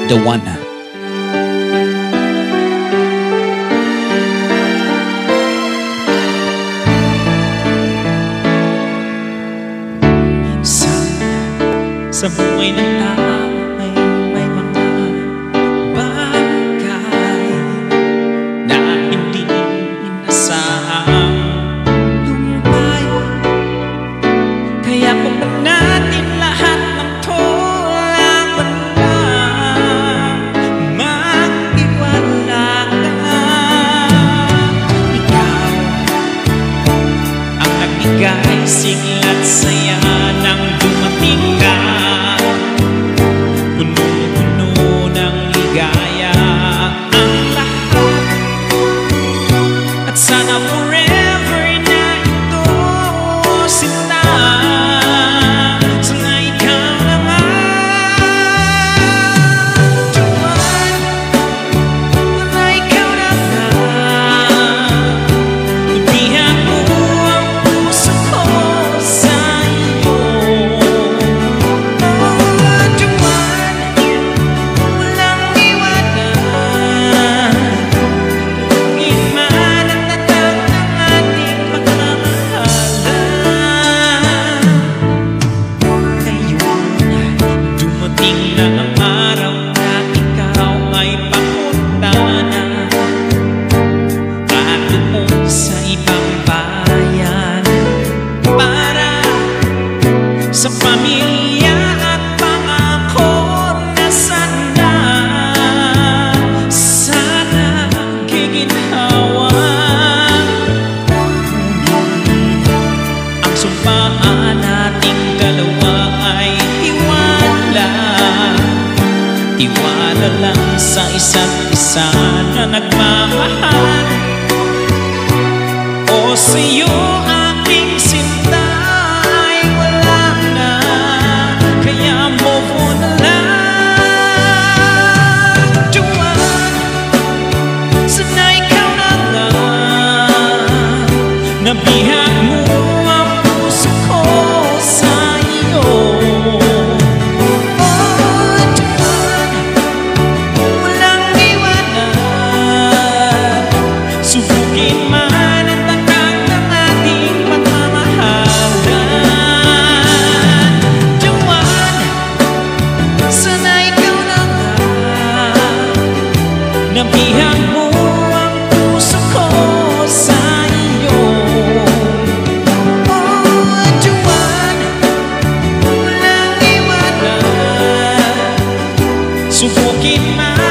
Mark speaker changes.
Speaker 1: The One.
Speaker 2: Sa buhay ng tao ay may mga bagay na hindi inasahang lumpay. Kaya kung natin lahat ng tulaman lang, mag-iwala ka. Ikaw ang nagbigay sigla't saya nang dumating ka. Puno-puno ng ligaya ang lahat, at sana forever na ito sinta. Sana ikaw na nga, Tuwan. Sana ikaw na nga, nabihan mo ang puso ko sa iyo. Sa pamilya at pangako na sana giginhawa. Ang sumpaan nating dalawa ay tiwala. Tiwala lang sa isa't isa na nagmamahal. O sa'yo aking sinta ay wala na, kaya move on na lang. Tuwan, sana ikaw na lang, nabihan mo ang puso ko sa iyo. Oh, Tuwan, walang iwanan, subukin man nabihan mo ang puso ko sa iyo. Oh, Tuwan, walang iwanan, subukin man